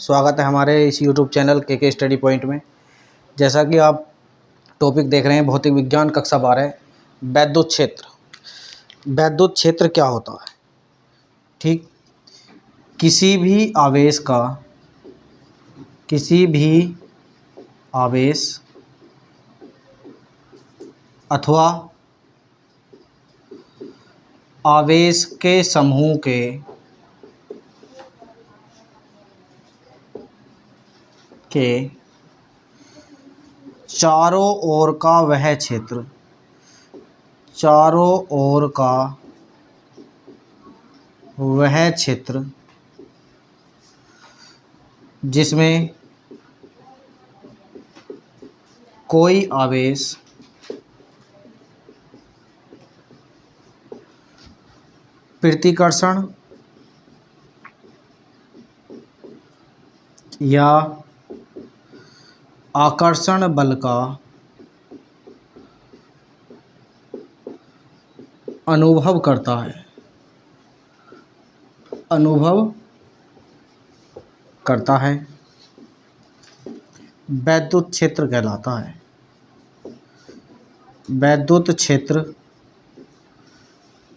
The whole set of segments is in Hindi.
स्वागत है हमारे इस YouTube चैनल के स्टडी पॉइंट में। जैसा कि आप टॉपिक देख रहे हैं, भौतिक विज्ञान कक्षा 12 वैद्युत क्षेत्र। वैद्युत क्षेत्र क्या होता है? ठीक, किसी भी आवेश अथवा आवेश के समूह के चारों ओर का वह क्षेत्र जिसमें कोई आवेश प्रतिकर्षण या आकर्षण बल का अनुभव करता है वैद्युत क्षेत्र कहलाता है। वैद्युत क्षेत्र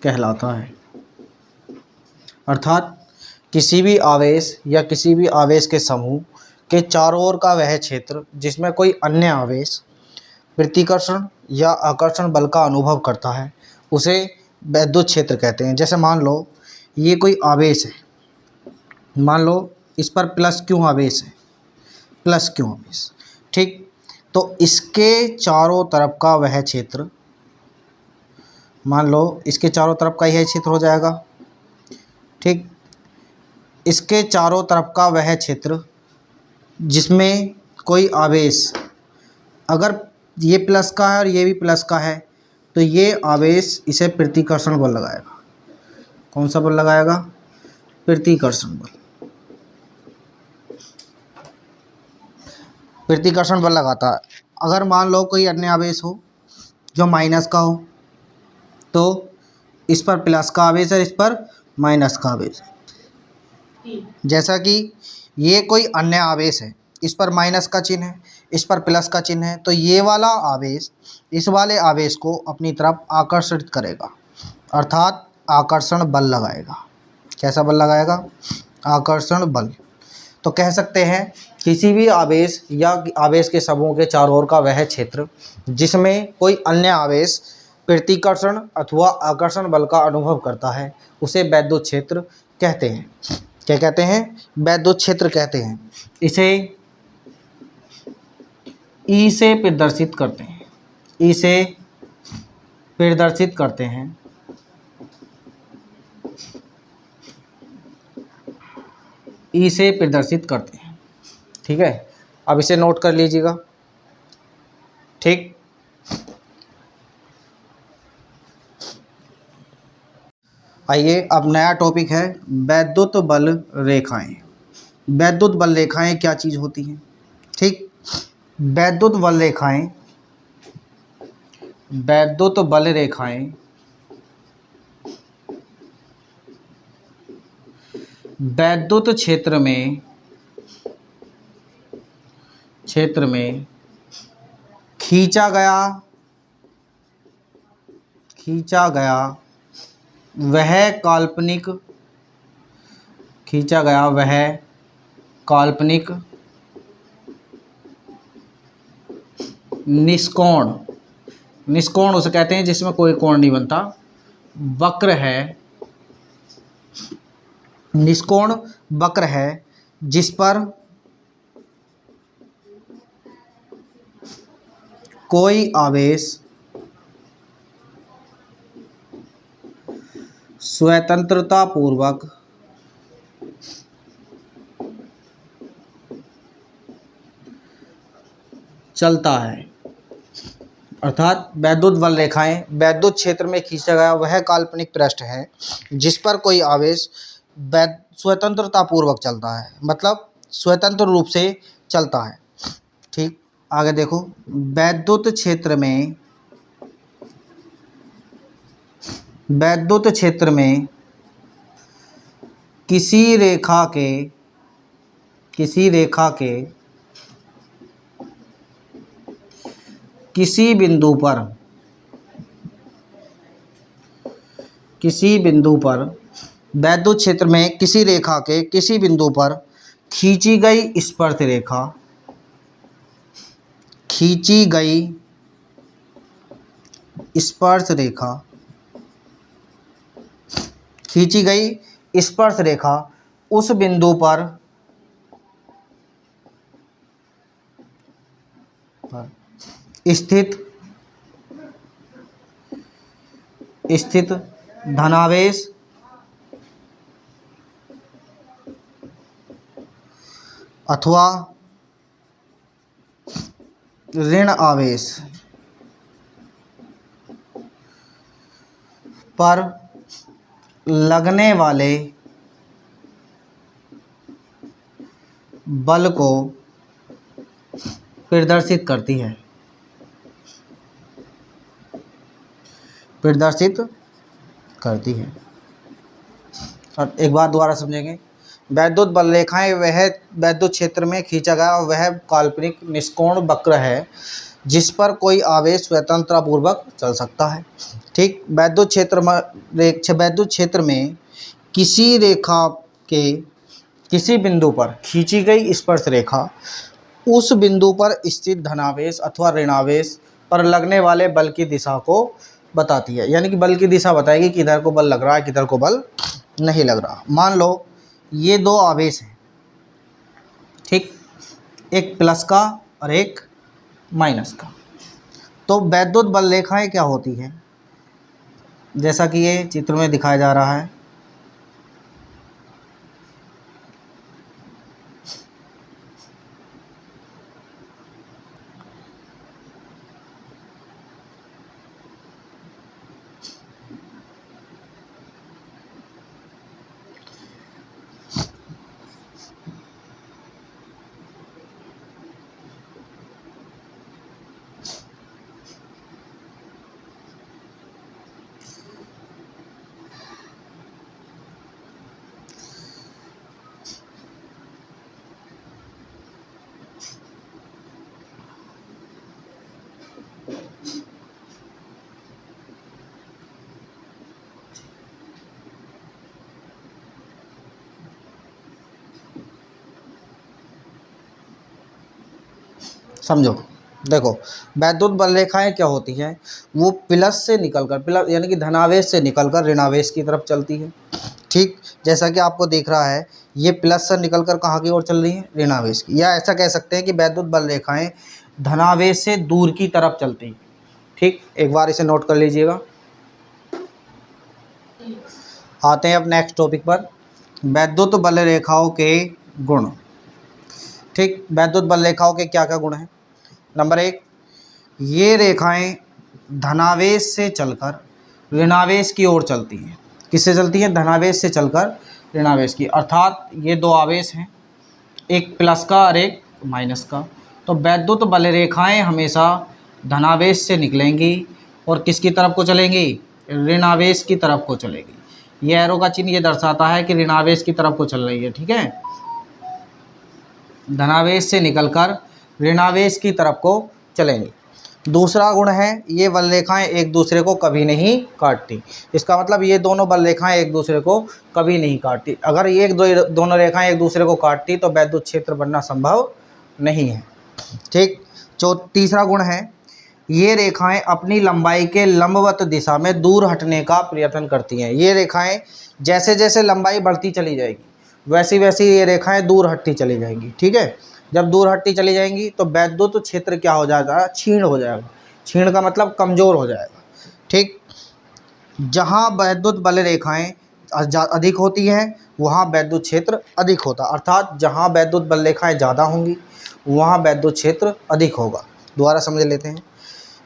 कहलाता है अर्थात किसी भी आवेश या किसी भी आवेश के समूह के चारों ओर का वह क्षेत्र जिसमें कोई अन्य आवेश प्रतिकर्षण या आकर्षण बल का अनुभव करता है, उसे वैद्युत क्षेत्र कहते हैं। जैसे मान लो ये कोई आवेश है, मान लो इस पर प्लस क्यू आवेश है, ठीक, तो इसके चारों तरफ का वह क्षेत्र, मान लो इसके चारों तरफ का यह क्षेत्र हो जाएगा, ठीक, इसके चारों तरफ का वह क्षेत्र जिसमें कोई आवेश, अगर ये प्लस का है और ये भी प्लस का है, तो ये आवेश इसे प्रतिकर्षण बल लगाएगा। कौन सा बल लगाएगा? प्रतिकर्षण बल लगाता है। अगर मान लो कोई अन्य आवेश हो जो माइनस का हो, तो इस पर प्लस का आवेश है, इस पर माइनस का आवेश है। जैसा कि ये कोई अन्य आवेश है, इस पर माइनस का चिन्ह है, इस पर प्लस का चिन्ह है, तो ये वाला आवेश इस वाले आवेश को अपनी तरफ आकर्षित करेगा, अर्थात आकर्षण बल लगाएगा। कैसा बल लगाएगा? आकर्षण बल। तो कह सकते हैं किसी भी आवेश या आवेश के समूह के चारों ओर का वह क्षेत्र जिसमें कोई अन्य आवेश प्रतिकर्षण अथवा आकर्षण बल का अनुभव करता है, उसे वैद्युत क्षेत्र कहते हैं। क्या कहते हैं? वैद्युत क्षेत्र कहते हैं। इसे ई से प्रदर्शित करते हैं। ई से प्रदर्शित करते हैं। ई से प्रदर्शित करते हैं। ठीक है, अब इसे नोट कर लीजिएगा। ठीक, आइए अब नया टॉपिक है वैद्युत बल रेखाएं। वैद्युत बल रेखाएं क्या चीज़ होती हैं? ठीक, वैद्युत बल रेखाएं वैद्युत क्षेत्र में खींचा गया वह काल्पनिक निष्कोण उसे कहते हैं जिसमें कोई कोण नहीं बनता, वक्र है, निष्कोण वक्र है, जिस पर कोई आवेश स्वतंत्रता पूर्वक चलता है। अर्थात वैद्युत बल रेखाएं वैद्युत क्षेत्र में खींचा गया वह काल्पनिक पृष्ठ है जिस पर कोई आवेश स्वतंत्रता पूर्वक चलता है, मतलब स्वतंत्र रूप से चलता है। ठीक, आगे देखो, वैद्युत क्षेत्र में किसी रेखा के किसी रेखा के किसी बिंदु पर वैद्युत क्षेत्र में किसी रेखा के किसी बिंदु पर खींची गई स्पर्शरेखा उस बिंदु पर स्थित धनावेश अथवा ऋण आवेश पर लगने वाले बल को प्रदर्शित करती है। और एक बात दोबारा समझेंगे। वैद्युत बल रेखाएं वह वैद्युत क्षेत्र में खींचा गया और वह काल्पनिक निष्कोण वक्र है जिस पर कोई आवेश स्वतंत्रतापूर्वक चल सकता है। ठीक, वैद्युत क्षेत्र में किसी रेखा के किसी बिंदु पर खींची गई स्पर्श रेखा उस बिंदु पर स्थित धनावेश अथवा ऋणावेश पर लगने वाले बल की दिशा को बताती है। यानी कि बल की दिशा बताएगी कि इधर को बल लग रहा है, किधर को बल नहीं लग रहा। मान लो ये दो आवेश हैं, ठीक, एक प्लस का और एक माइनस का। तो वैद्युत बल रेखाएं क्या होती हैं, जैसा कि ये चित्र में दिखाया जा रहा है। समझो, देखो वैद्युत बल रेखाएं क्या होती हैं, वो प्लस से निकलकर, प्लस यानी कि धनावेश से निकलकर ऋणावेश की तरफ चलती है। ठीक, जैसा कि आपको दिख रहा है ये प्लस से निकलकर कहाँ की ओर चल रही है, ऋणावेश की। या ऐसा कह सकते हैं कि वैद्युत बल रेखाएं धनावेश से दूर की तरफ चलती हैं। ठीक, एक बार इसे नोट कर लीजिएगा। आते हैं अब नेक्स्ट टॉपिक पर, वैद्युत बल रेखाओं के गुण। ठीक, वैद्युत बल रेखाओं के क्या क्या गुण हैं। नंबर 1, ये रेखाएं धनावेश से चलकर ऋणावेश की ओर चलती हैं। किससे चलती हैं, धनावेश से चलकर ऋणावेश की। अर्थात ये दो आवेश हैं, एक प्लस का और एक माइनस का। तो वैद्युत बल रेखाएं हमेशा धनावेश से निकलेंगी और किसकी तरफ को चलेंगी, ऋणावेश की तरफ को चलेगी। ये एरो का चिन्ह ये दर्शाता है कि ऋणावेश की तरफ को चल रही है। ठीक है, धनावेश से निकलकर ऋणावेश की तरफ को चलेंगी। दूसरा गुण है, ये बल रेखाएं एक दूसरे को कभी नहीं काटती। इसका मतलब ये दोनों बल रेखाएं एक दूसरे को कभी नहीं काटती। अगर ये दोनों रेखाएं एक दूसरे को काटती तो वैद्युत क्षेत्र बनना संभव नहीं है। ठीक, तीसरा गुण है, ये रेखाएं अपनी लंबाई के लंबवत दिशा में दूर हटने का प्रयत्न करती हैं। ये रेखाएं जैसे जैसे लंबाई बढ़ती चली जाएगी वैसी वैसी ये रेखाएं दूर हटती चली जाएंगी। ठीक है, जब दूर हटती चली जाएंगी तो वैद्युत क्षेत्र क्या हो जाएगा, क्षीण हो जाएगा। क्षीण का मतलब कमज़ोर हो जाएगा। ठीक, जहाँ वैद्युत बल रेखाएं अधिक होती हैं वहाँ वैद्युत क्षेत्र अधिक होता। अर्थात जहाँ वैद्युत बल रेखाएं ज़्यादा होंगी वहाँ वैद्युत क्षेत्र अधिक होगा। दोबारा समझ लेते हैं,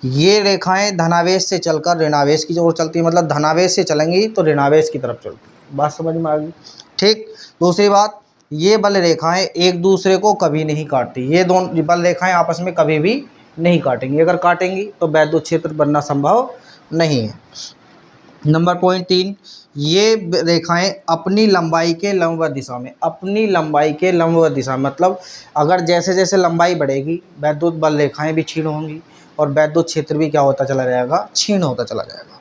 ये रेखाएं धनावेश से चलकर ऋणावेश की ओर चलती है, मतलब धनावेश से चलेंगी तो ऋणावेश की तरफ चलती है। बात समझ में आ गई। ठीक, दूसरी बात, ये बल रेखाएं एक दूसरे को कभी नहीं काटती। ये दोनों बल रेखाएं आपस में कभी भी नहीं काटेंगी। अगर काटेंगी तो वैद्युत क्षेत्र बनना संभव नहीं है। नंबर पॉइंट 3, ये रेखाएं अपनी लंबाई के लंबवत दिशा में, अपनी लंबाई के लंबवत दिशा में, मतलब अगर जैसे जैसे लंबाई बढ़ेगी वैद्युत बल रेखाएं भी क्षीण होंगी और वैद्युत क्षेत्र भी क्या होता चला जाएगा, क्षीण होता चला जाएगा।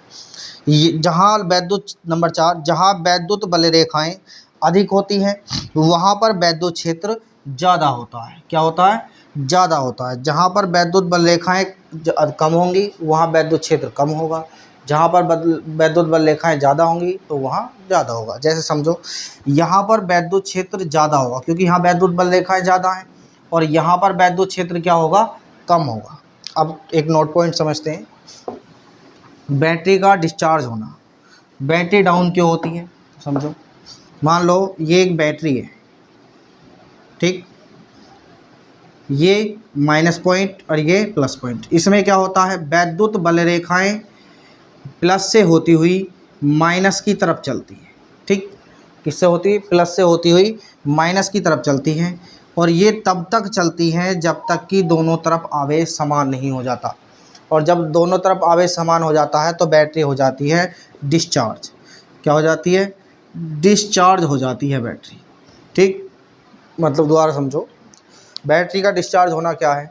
ये जहाँ वैद्युत, नंबर 4, जहाँ वैद्युत बल रेखाएं अधिक होती हैं वहाँ पर वैद्युत क्षेत्र ज़्यादा होता है। क्या होता है, ज़्यादा होता है। जहाँ पर वैद्युत बल रेखाएं कम होंगी वहाँ वैद्युत क्षेत्र कम होगा, जहाँ पर वैद्युत बल रेखाएं ज़्यादा होंगी तो वहाँ ज़्यादा होगा। जैसे समझो यहाँ पर वैद्युत क्षेत्र ज़्यादा होगा क्योंकि यहाँ वैद्युत बल रेखाएं ज़्यादा हैं, और यहाँ पर वैद्युत क्षेत्र क्या होगा, कम होगा। अब एक नोट पॉइंट समझते हैं, बैटरी का डिस्चार्ज होना। बैटरी डाउन क्यों होती है, समझो। मान लो ये एक बैटरी है, ठीक, ये माइनस पॉइंट और ये प्लस पॉइंट। इसमें क्या होता है, वैद्युत बल रेखाएं प्लस से होती हुई माइनस की तरफ चलती है, ठीक। किससे होती है, प्लस से होती हुई माइनस की तरफ चलती हैं, और ये तब तक चलती हैं जब तक कि दोनों तरफ आवेश समान नहीं हो जाता। और जब दोनों तरफ आवेश समान हो जाता है तो बैटरी हो जाती है डिस्चार्ज। क्या हो जाती है, डिस्चार्ज हो जाती है बैटरी, ठीक। मतलब दोबारा समझो, बैटरी का डिस्चार्ज होना क्या है,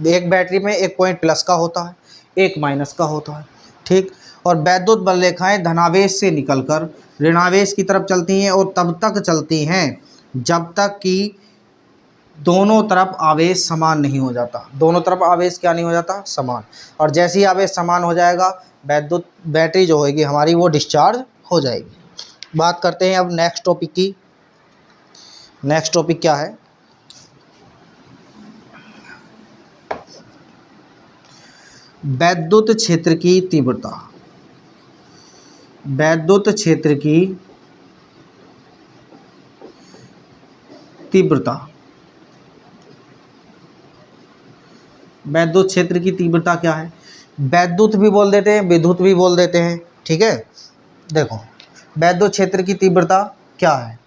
एक बैटरी में एक पॉइंट प्लस का होता है, एक माइनस का होता है, ठीक। और वैद्युत बल रेखाएं धनावेश से निकलकर ऋणावेश की तरफ चलती हैं और तब तक चलती हैं जब तक कि दोनों तरफ आवेश समान नहीं हो जाता। दोनों तरफ आवेश क्या नहीं हो जाता, समान। और जैसे ही आवेश समान हो जाएगा वैद्युत बैटरी जो होगी हमारी वो डिस्चार्ज हो जाएगी। बात करते हैं अब नेक्स्ट टॉपिक की। नेक्स्ट टॉपिक क्या है, वैद्युत क्षेत्र की तीव्रता। वैद्युत क्षेत्र की तीव्रता, वैद्युत क्षेत्र की तीव्रता क्या है, वैद्युत भी बोल देते हैं, विद्युत भी बोल देते हैं, ठीक है। देखो वैद्युत क्षेत्र की तीव्रता क्या है,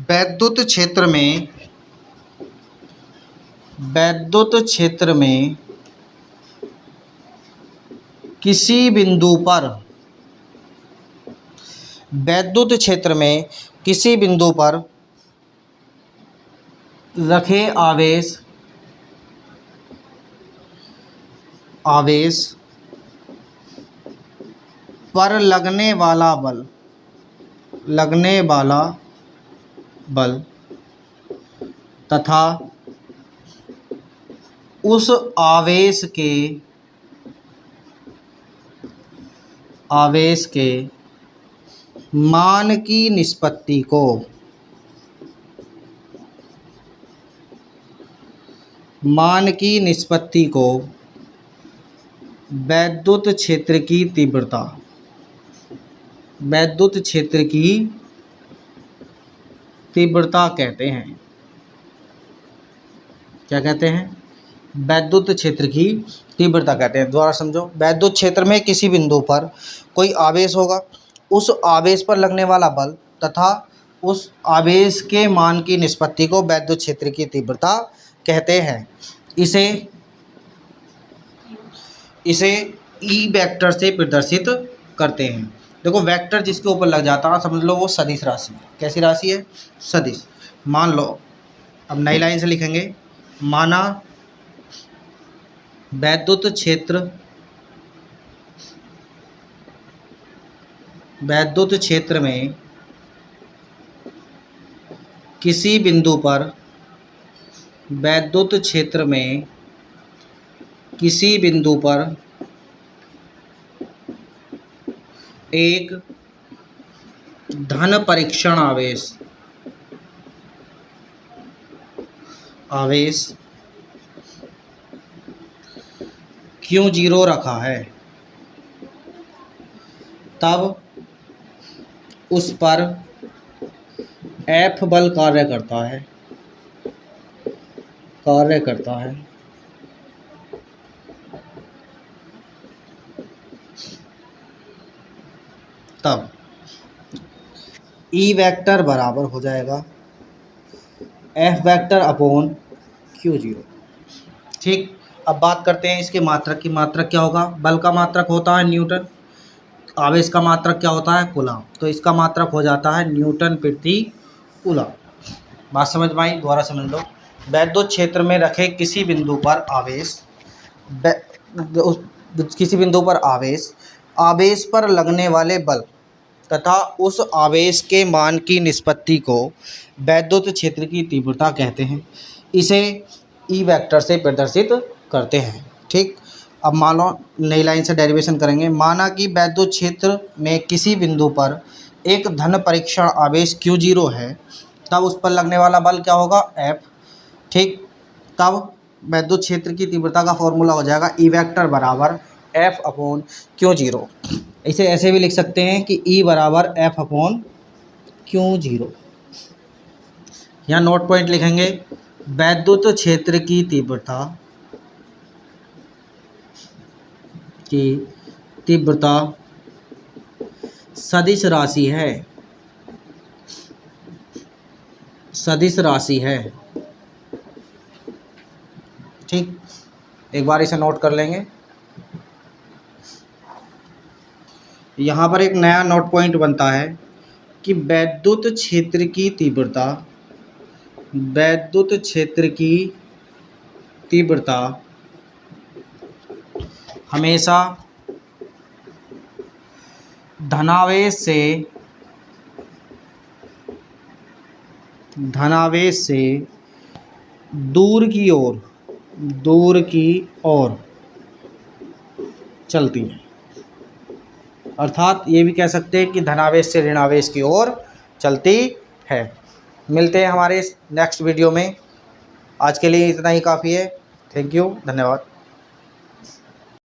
वैद्युत क्षेत्र में, वैद्युत क्षेत्र में किसी बिंदु पर, वैद्युत क्षेत्र में किसी बिंदु पर रखे आवेश, आवेश पर लगने वाला बल, लगने वाला बल तथा उस आवेश के, आवेश के मान की निष्पत्ति को, मान की निष्पत्ति को वैद्युत क्षेत्र की तीव्रता, वैद्युत क्षेत्र की तीव्रता कहते हैं। क्या कहते हैं, वैद्युत क्षेत्र की तीव्रता कहते हैं। दोबारा समझो, वैद्युत क्षेत्र में किसी बिंदु पर कोई आवेश होगा, उस आवेश पर लगने वाला बल तथा उस आवेश के मान की निष्पत्ति को वैद्युत क्षेत्र की तीव्रता कहते हैं। इसे ई वेक्टर से प्रदर्शित करते हैं। देखो वेक्टर जिसके ऊपर लग जाता है समझ लो वो सदिश राशि है। कैसी राशि है, सदिश। मान लो, अब नई लाइन से लिखेंगे, माना वैद्युत क्षेत्र, वैद्युत क्षेत्र में किसी बिंदु पर, वैद्युत क्षेत्र में किसी बिंदु पर एक धन परीक्षण आवेश, आवेश Q0 रखा है, तब उस पर F बल कार्य करता है, कार्य करता है। तब ई वेक्टर बराबर हो जाएगा F वेक्टर अपॉन Q0, ठीक। अब बात करते हैं इसके मात्रक की। मात्रक क्या होगा, बल का मात्रक होता है न्यूटन, आवेश का मात्रक क्या होता है? कूलम। तो इसका मात्रक हो जाता है न्यूटन प्रति कूलम। बात समझ में आई? दोबारा समझ लो। वैद्युत क्षेत्र में रखे किसी बिंदु पर आवेश आवेश पर लगने वाले बल तथा उस आवेश के मान की निष्पत्ति को वैद्युत क्षेत्र की तीव्रता कहते हैं। इसे ई वेक्टर से प्रदर्शित करते हैं। ठीक, अब मान लो नई लाइन से डेरिवेशन करेंगे। माना कि वैद्युत क्षेत्र में किसी बिंदु पर एक धन परीक्षण आवेश Q0 है, तब उस पर लगने वाला बल क्या होगा? F। ठीक, तब वैद्युत क्षेत्र की तीव्रता का फॉर्मूला हो जाएगा ई वेक्टर बराबर F अपॉन Q0। इसे ऐसे भी लिख सकते हैं कि E बराबर F अपॉन Q0। यहाँ नोट पॉइंट लिखेंगे, वैद्युत क्षेत्र की तीव्रता सदिश राशि है। ठीक, एक बार इसे नोट कर लेंगे। यहाँ पर एक नया नोट पॉइंट बनता है कि वैद्युत क्षेत्र की तीव्रता हमेशा धनावेश से दूर की ओर चलती है। अर्थात ये भी कह सकते हैं कि धनावेश से ऋणावेश की ओर चलती है। मिलते हैं हमारे नेक्स्ट वीडियो में। आज के लिए इतना ही काफ़ी है। थैंक यू, धन्यवाद।